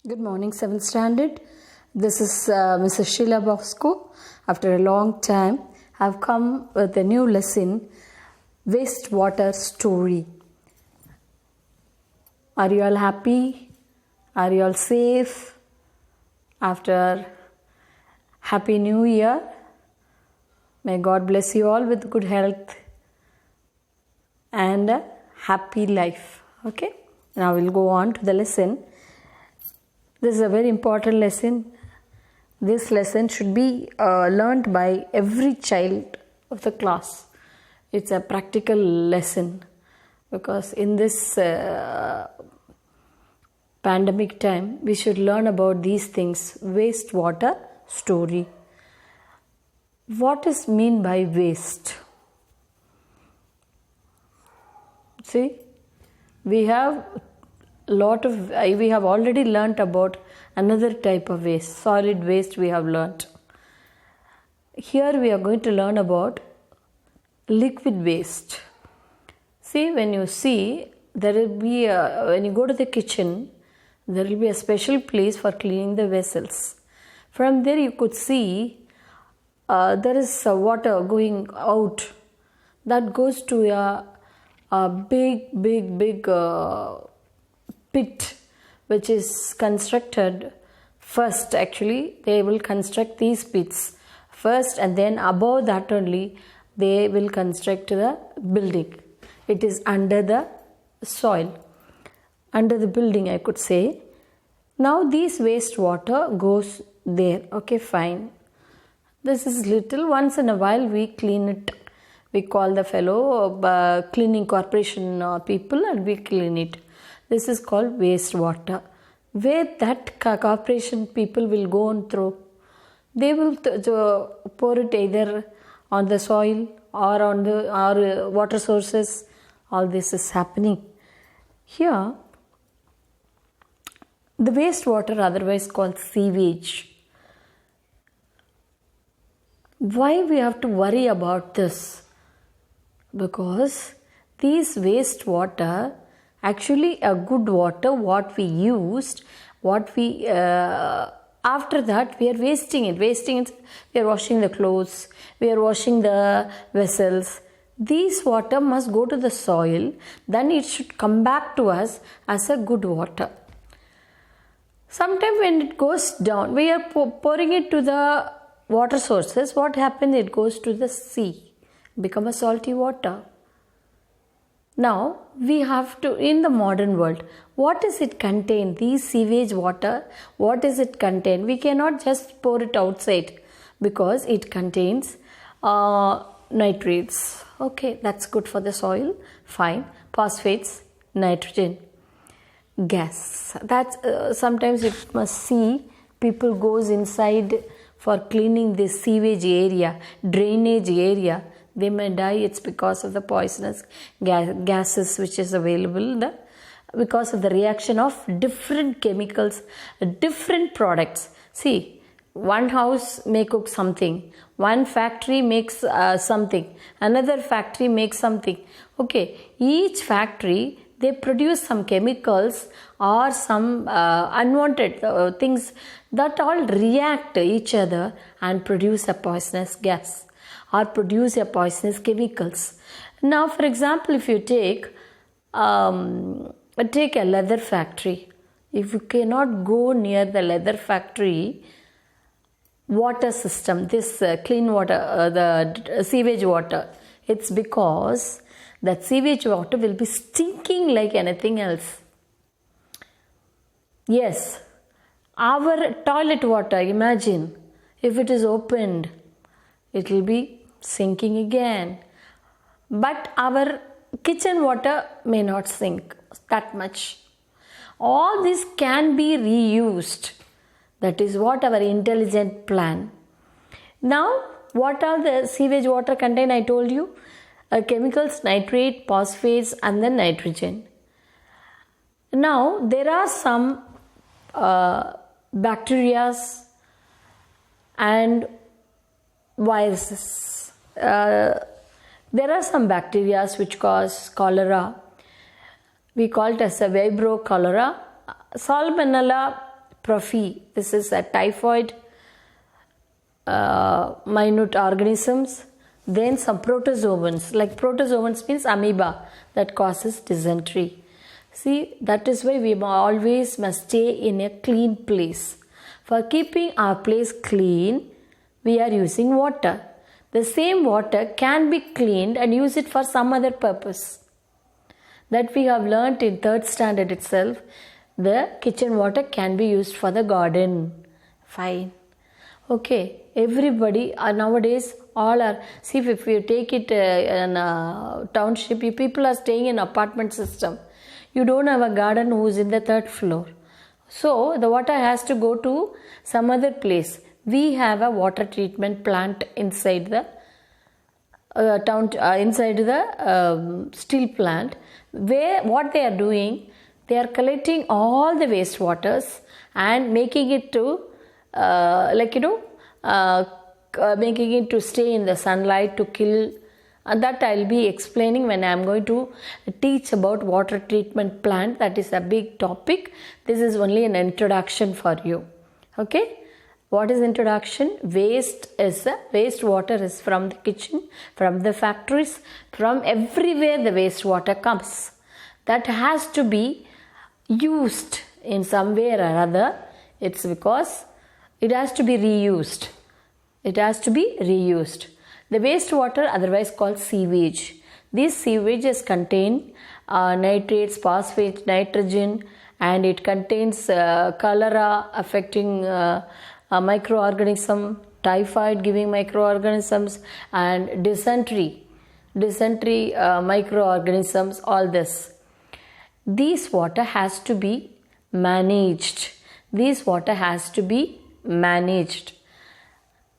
Good morning, 7th standard. This is Mrs. Sheila Bosco. After a long time, I've come with a new lesson, wastewater story. Are you all happy? Are you all safe? After Happy New Year, may God bless you all with good health and a happy life. Okay, now we'll go on to the lesson. This is a very important lesson. This lesson should be learned by every child of the class. It's a practical lesson because in this pandemic time, we should learn about these things. Wastewater story. What is mean by waste? See, we have already learnt about another type of waste, solid waste we have learnt. Here we are going to learn about liquid waste. See, when you go to the kitchen, there will be a special place for cleaning the vessels. From there you could see there is water going out that goes to a big pit which is constructed first. Actually, they will construct these pits first, and then above that only they will construct the building. It is under the soil, under the building, I could say. Now this wastewater goes there. Okay, fine. This is little, once in a while we clean it. We call the fellow cleaning corporation people and we clean it. This is called wastewater. Where that corporation people will go on through, they will pour it either on the soil or on the water sources. All this is happening. Here, the wastewater, otherwise called sewage. Why we have to worry about this? Because these wastewater, actually a good water, what we used, after that we are wasting it. We are washing the clothes, we are washing the vessels. This water must go to the soil, then it should come back to us as a good water. Sometimes when it goes down, we are pouring it to the water sources. What happens? It goes to the sea, become a salty water. Now, we have to, in the modern world, what does it contain? These sewage water, what does it contain? We cannot just pour it outside because it contains nitrates. Okay, that's good for the soil. Fine. Phosphates, nitrogen, gas. That's sometimes you must see people goes inside for cleaning this sewage area, drainage area. They may die. It's because of the poisonous gases which is available, because of the reaction of different chemicals, different products. See, one house may cook something, one factory makes something, another factory makes something. Okay, each factory, they produce some chemicals or some unwanted things that all react to each other and produce a poisonous gas or produce a poisonous chemicals. Now, for example, if you take a leather factory, if you cannot go near the leather factory, water system, this clean water, the sewage water, it's because that sewage water will be stinking like anything else. Yes, our toilet water, imagine, if it is opened, it will be sinking again. But our kitchen water may not sink that much. All this can be reused. That is what our intelligent plan. Now, what are the sewage water contain? I told you. Chemicals, nitrate, phosphates, and then nitrogen. Now, there are some bacteria and viruses. There are some bacteria which cause cholera. We call it as a vibrio cholera. Salmonella prophy. This is a typhoid minute organisms. Then some protozoans, like protozoans means amoeba that causes dysentery. See, that is why we always must stay in a clean place. For keeping our place clean, we are using water. The same water can be cleaned and use it for some other purpose. That we have learnt in 3rd standard itself. The kitchen water can be used for the garden. Fine. Okay, everybody nowadays all are, see if you take it in a township, people are staying in apartment system. You don't have a garden who is in the 3rd floor. So the water has to go to some other place. We have a water treatment plant inside the inside the steel plant, where what they are doing, they are collecting all the wastewaters and making it to making it to stay in the sunlight to kill. And that I'll be explaining when I'm going to teach about water treatment plant. That is a big topic. This is only an introduction for you. Okay. What is introduction? Wastewater is from the kitchen, from the factories, from everywhere the wastewater comes. That has to be used in some way or other. It's because it has to be reused. It has to be reused. The wastewater, otherwise called sewage. These sewages contain nitrates, phosphates, nitrogen, and it contains cholera affecting microorganism, typhoid giving microorganisms, and dysentery microorganisms, all this. This water has to be managed. This water has to be managed.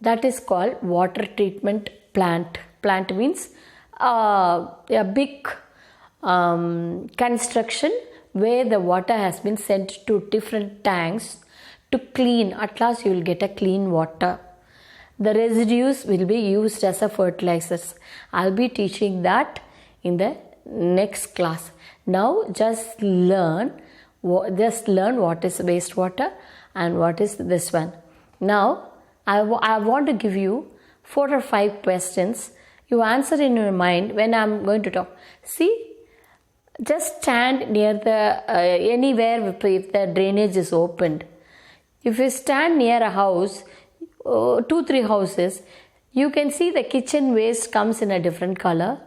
That is called water treatment plant. Plant means a big construction where the water has been sent to different tanks to clean. At last you will get a clean water. The residues will be used as a fertilizers. I'll be teaching that in the next class. Now just learn what is wastewater and what is this one. Now I want to give you 4 or 5 questions. You answer in your mind when I'm going to talk. See, just stand near the anywhere if the drainage is opened. If you stand near a house, 2-3 houses, you can see the kitchen waste comes in a different color.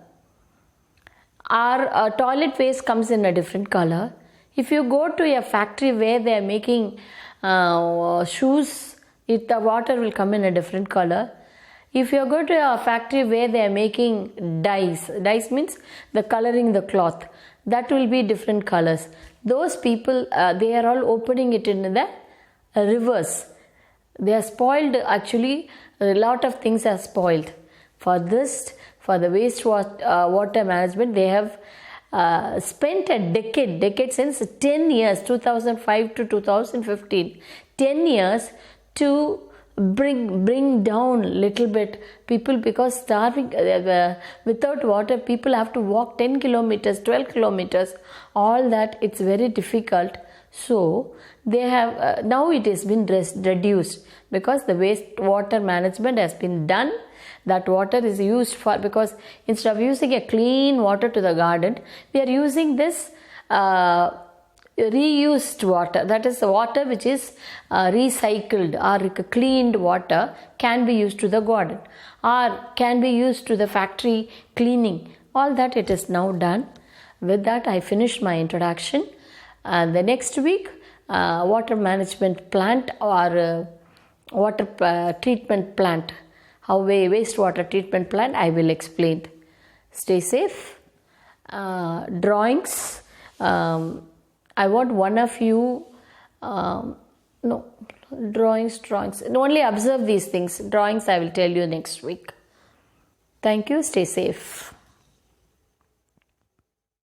Our toilet waste comes in a different color. If you go to a factory where they are making shoes, the water will come in a different color. If you go to a factory where they are making dyes means the coloring the cloth, that will be different colors. Those people, they are all opening it in the rivers. They are spoiled. Actually, a lot of things are spoiled. For the wastewater management, they have spent a decade since 10 years, 2005 to 2015, 10 years to bring down little bit people, because starving without water people have to walk 10 kilometers, 12 kilometers, all that. It's very difficult. So they have now it has been reduced because the wastewater management has been done. That water is used for, because instead of using a clean water to the garden, we are using this reused water. That is the water which is recycled or cleaned water can be used to the garden or can be used to the factory cleaning. All that it is now done. With that I finished my introduction. The next week water management plant or water treatment plant, how wastewater treatment plant, I will explain. Stay safe. Drawings. I want one of you, drawings. Only observe these things. Drawings I will tell you next week. Thank you. Stay safe.